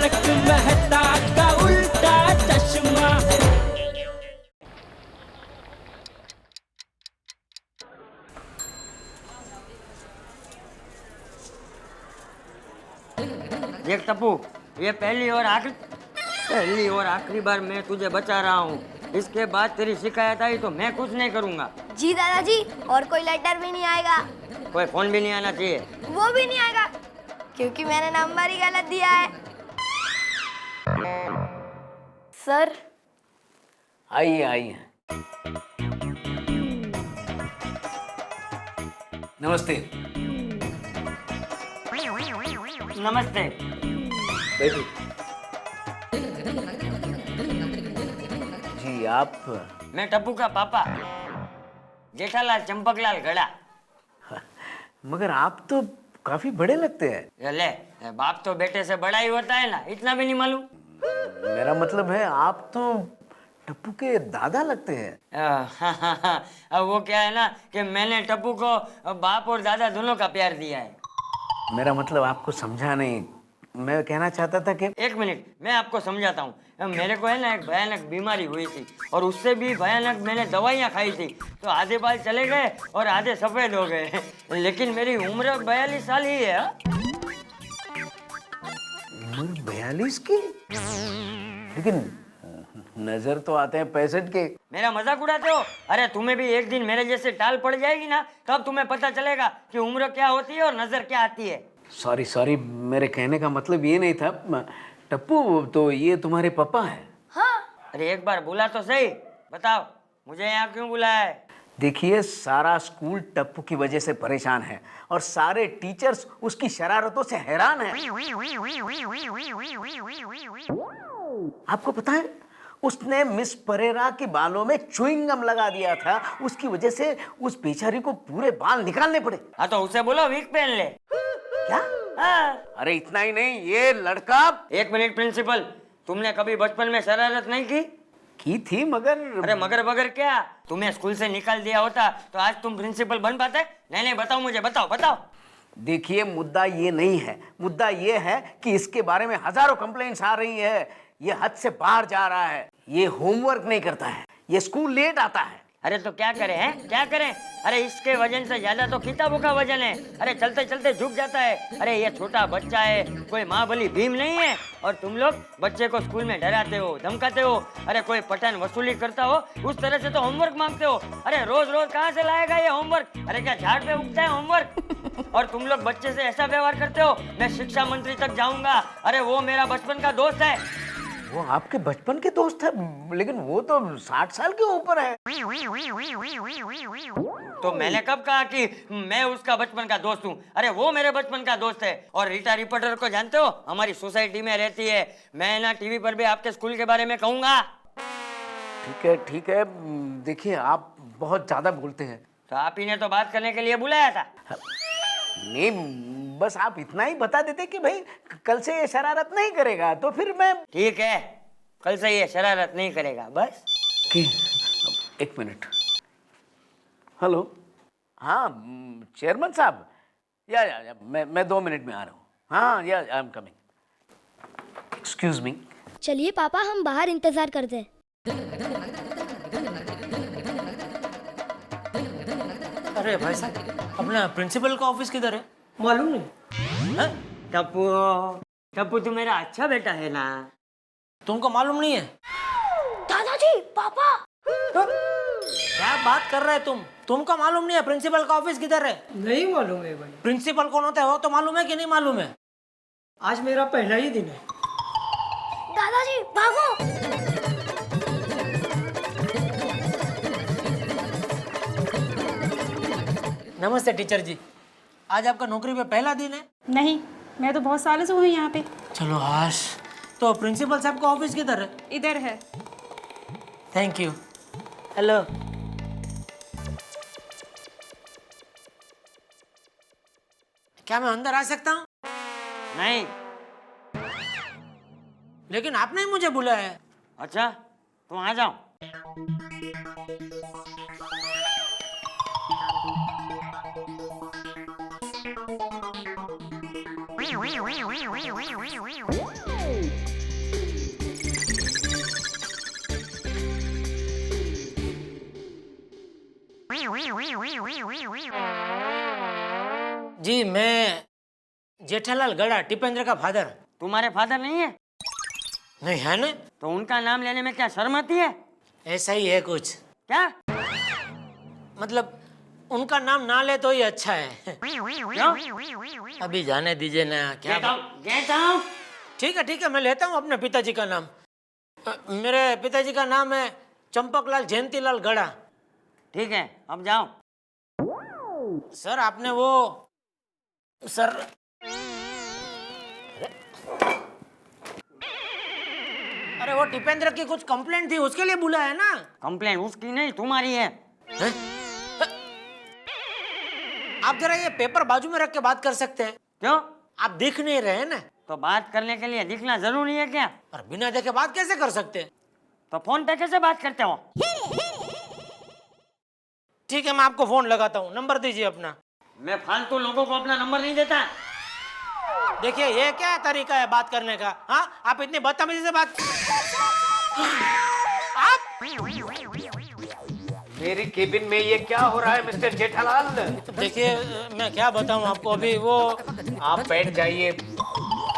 तारक मेहता का उल्टा चश्मा। देख टप्पू, ये पहली और आखिरी बार मैं तुझे बचा रहा हूँ। इसके बाद तेरी शिकायत आई तो मैं कुछ नहीं करूँगा। जी दादाजी, और कोई लेटर भी नहीं आएगा? कोई फोन भी नहीं आना चाहिए। वो भी नहीं आएगा क्योंकि मैंने नंबर ही गलत दिया है। सर आइए आइए। नमस्ते। नमस्ते। बैठिए। जी आप? मैं टप्पू का पापा जेठालाल चंपकलाल गड़ा। मगर आप तो काफी बड़े लगते हैं। ये ले, बाप तो बेटे से बड़ा ही होता है ना, इतना भी नहीं मालूम? मेरा मतलब है आप तो टप्पू के दादा लगते हैं। अब वो क्या है ना कि मैंने टप्पू को बाप और दादा दोनों का प्यार दिया है। मेरा मतलब आपको समझा नहीं। मैं कहना चाहता था कि एक मिनट, मैं आपको समझाता हूँ। मेरे को है ना एक भयानक बीमारी हुई थी और उससे भी भयानक मैंने दवाइयाँ खाई थी, तो आधे बाल चले गए और आधे सफेद हो गए। लेकिन मेरी उम्र 42 साल ही है। उम्र 42 की? लेकिन नजर तो आते हैं 65 के। मेरा मजाक उड़ाते हो? अरे तुम्हें भी एक दिन मेरे जैसे टाल पड़ जाएगी ना, तब तुम्हें पता चलेगा कि उम्र क्या होती है और नजर क्या आती है। सॉरी, मेरे कहने का मतलब ये नहीं था। टप्पू, तो ये तुम्हारे पापा हैं? हाँ। अरे एक बार बोला तो सही, बताओ मुझे यहाँ क्यों बुलाया है? देखिए, सारा स्कूल टप्पू की वजह से परेशान है और सारे टीचर्स उसकी शरारतों से हैरान हैं। आपको पता है, उसने मिस परेरा के बालों में च्युइंगम लगा दिया था। उसकी वजह से उस बेचारी को पूरे बाल निकालने पड़े। हाँ तो उसे बोलो विग पहन ले। क्या? हाँ। अरे इतना ही नहीं, ये लड़का। एक मिनट प्रिंसिपल, तुमने कभी बचपन में शरारत नहीं की थी मगर। अरे मगर बगर क्या, तुम्हें स्कूल से निकाल दिया होता तो आज तुम प्रिंसिपल बन पाते? नहीं बताओ मुझे, बताओ। देखिए, मुद्दा ये नहीं है। मुद्दा ये है कि इसके बारे में हजारों कंप्लेंट्स आ रही है। ये हद से बाहर जा रहा है। ये होमवर्क नहीं करता है, ये स्कूल लेट आता है। अरे तो क्या करें हैं, क्या करें? अरे इसके वजन से ज्यादा तो किताबों का वजन है। अरे चलते चलते झुक जाता है। अरे ये छोटा बच्चा है, कोई महाबली भीम नहीं है। और तुम लोग बच्चे को स्कूल में डराते हो, धमकाते हो। अरे कोई पठन वसूली करता हो उस तरह से तो होमवर्क मांगते हो। अरे रोज रोज कहाँ से लाएगा ये होमवर्क? अरे क्या झाड़ पे उगता है होमवर्क? और तुम लोग बच्चे से ऐसा व्यवहार करते हो, मैं शिक्षा मंत्री तक जाऊंगा। अरे वो मेरा बचपन का दोस्त है। वो आपके बचपन के दोस्त है, लेकिन वो तो 60 साल के ऊपर है। तो मैंने कब कहा कि मैं उसका बचपन का दोस्त हूँ? अरे वो मेरे बचपन का दोस्त है। और रीटा रिपोर्टर को जानते हो, हमारी सोसाइटी में रहती है। मैं ना टीवी पर भी आपके स्कूल के बारे में कहूंगा। ठीक है। देखिए, आप बहुत ज्यादा बोलते हैं। तो आप ही ने तो बात करने के लिए बुलाया था। नहीं, बस आप इतना ही बता देते कि भाई कल से ये शरारत नहीं करेगा, तो फिर मैं। ठीक है, कल से ये शरारत नहीं करेगा बस। एक मिनट। हेलो। हाँ चेयरमैन साहब, या मैं 2 मिनट में आ रहा हूँ। हाँ, या I am coming. Excuse me. चलिए पापा, हम बाहर इंतजार करते हैं। अरे भाई साहब, अपना प्रिंसिपल का ऑफिस किधर है? मालूम नहीं। टप्पू तू मेरा अच्छा बेटा है ना। तुमको मालूम नहीं है? दादाजी, पापा। क्या बात कर रहे हैं तुमको मालूम नहीं है प्रिंसिपल का ऑफिस किधर है? नहीं मालूम है भाई। प्रिंसिपल कौन होता है वो तो मालूम है कि नहीं मालूम है? आज मेरा पहला ही दिन है। दादाजी भागो। नमस्ते टीचर जी, आज आपका नौकरी पे पहला दिन है? नहीं, मैं तो बहुत सालों से हूँ यहाँ पे। चलो हाश। तो प्रिंसिपल साहब का ऑफिस किधर है? इधर है। Thank you. हेलो। क्या मैं अंदर आ सकता हूँ? नहीं। लेकिन आपने ही मुझे बुलाया है। अच्छा, तुम आ जाओ। जी मैं जेठालाल गड़ा, टिपेंद्र का फादर। तुम्हारे फादर नहीं है? नहीं है ना? तो उनका नाम लेने में क्या शर्म आती है? ऐसा ही है कुछ। क्या? मतलब उनका नाम ना ले तो ही अच्छा है। क्यों? अभी जाने दीजिए ना। क्या गेट आउट। ठीक है, मैं लेता हूँ अपने पिताजी का नाम। मेरे पिताजी का नाम है चंपकलाल जयंतीलाल गड़ा। ठीक है, अब जाओ। सर आपने वो सर अरे वो टिपेंद्र की कुछ कंप्लेंट थी, उसके लिए बुलाया है ना? कंप्लेन उसकी नहीं तुम्हारी है। हैं? आप जरा ये पेपर बाजू में रख के बात कर सकते हैं? क्यों? आप दिख नहीं रहे ना। तो बात करने के लिए दिखना जरूरी है क्या? और बिना देखे बात कैसे कर सकते हैं? तो फोन पे कैसे बात करते हो? ठीक है, मैं आपको फोन लगाता हूँ, नंबर दीजिए अपना। मैं फालतू लोगों को अपना नंबर नहीं देता। देखिए ये क्या तरीका है बात करने का? हाँ, आप इतनी बदतमीजी से बात आप मेरी केबिन में ये क्या हो रहा है मिस्टर जेठालाल? देखिए मैं क्या बताऊं आपको, अभी वो आप बैठ जाइए।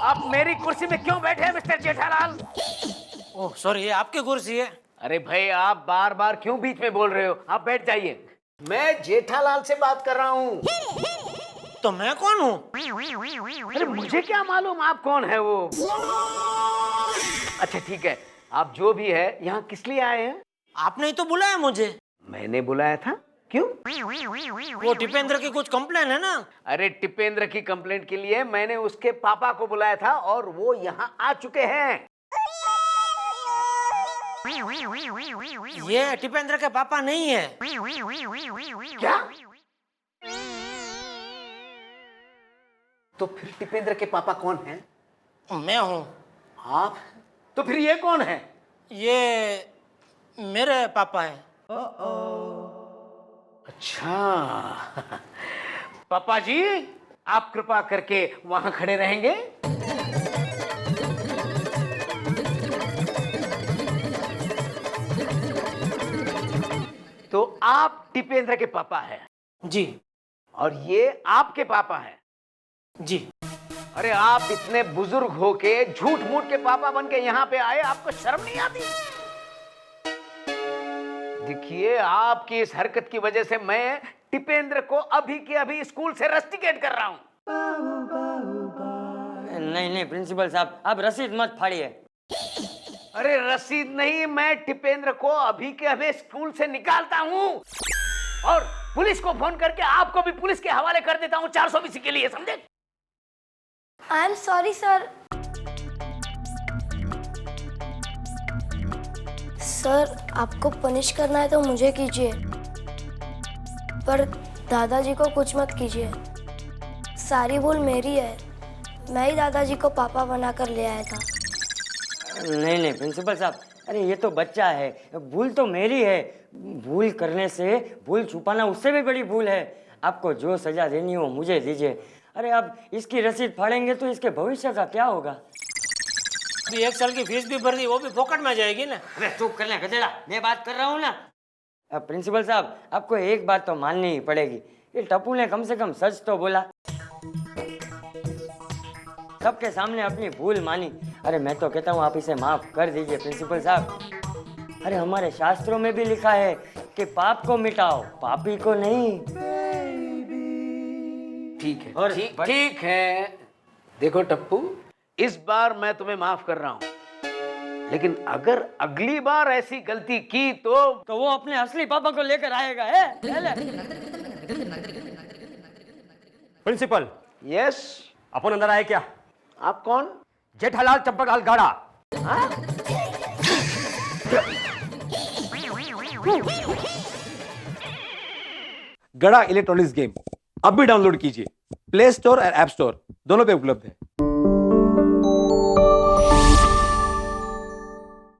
आप मेरी कुर्सी में क्यों बैठे हैं मिस्टर जेठालाल? ओह सॉरी, ये आपकी कुर्सी है। अरे भाई आप बार बार क्यों बीच में बोल रहे हो? आप बैठ जाइए। मैं जेठालाल से बात कर रहा हूँ। तो मैं कौन हूँ? अरे मुझे क्या मालूम आप कौन है वो। अच्छा ठीक है, आप जो भी है यहाँ किस लिए आए हैं? आपने ही तो बुलाया मुझे। मैंने बुलाया था? क्यों? वो टिपेंद्र की कुछ कंप्लेन है ना? अरे टिपेंद्र की कंप्लेंट के लिए मैंने उसके पापा को बुलाया था और वो यहाँ आ चुके हैं। ये टिपेंद्र के पापा नहीं है। क्या? तो फिर टिपेंद्र के पापा कौन हैं? मैं हूँ। आप? तो फिर ये कौन है? ये मेरे पापा है। अच्छा पापा जी, आप कृपा करके वहां खड़े रहेंगे। तो आप टिपेंद्र के पापा हैं? जी। और ये आपके पापा हैं? जी। अरे आप इतने बुजुर्ग होके झूठ मूठ के पापा बन के यहाँ पे आए, आपको शर्म नहीं आती? देखिए आपकी इस हरकत की वजह से मैं टिपेंद्र को अभी के अभी स्कूल से रस्टिकेट कर रहा हूं। नहीं प्रिंसिपल साहब, आप रसीद मत फाड़िए। अरे रसीद नहीं, मैं टिपेंद्र को अभी के अभी स्कूल से निकालता हूं और पुलिस को फोन करके आपको भी पुलिस के हवाले कर देता हूं 420 के लिए, समझे? I am sorry sir. Sir आपको पनिश करना है तो मुझे कीजिए, पर दादाजी को कुछ मत कीजिए। सारी भूल मेरी है, मैं ही दादाजी को पापा बनाकर ले आया था। नहीं प्रिंसिपल साहब, अरे ये तो बच्चा है, भूल तो मेरी है। भूल करने से भूल छुपाना उससे भी बड़ी भूल है। आपको जो सजा देनी हो मुझे दीजिए। अरे अब इसकी रसीद फाड़ेंगे तो इसके भविष्य का क्या होगा? अभी 1 साल की फीस भी भर दी, वो भी फोकट में जाएगी ना। अरे चुप कर ले गधेड़ा, मैं बात कर रहा हूँ ना। अब प्रिंसिपल साहब, आपको एक बात तो माननी ही पड़ेगी, ये टप्पू ने कम से कम सच तो बोला, सबके सामने अपनी भूल मानी। अरे मैं तो कहता हूँ आप इसे माफ कर दीजिए प्रिंसिपल साहब। अरे हमारे शास्त्रों में भी लिखा है कि पाप को मिटाओ, पापी को नहीं। ठीक है, और ठीक है। देखो टप्पू, इस बार मैं तुम्हें माफ कर रहा हूं, लेकिन अगर अगली बार ऐसी गलती की तो वो अपने असली पापा को लेकर आएगा है? प्रिंसिपल। यस। अपन अंदर आए क्या? आप कौन? जेठालाल चंपकलाल गाड़ा। गड़ा इलेक्ट्रॉनिक्स गेम अब भी डाउनलोड कीजिए, प्ले स्टोर और ऐप स्टोर दोनों पे उपलब्ध है।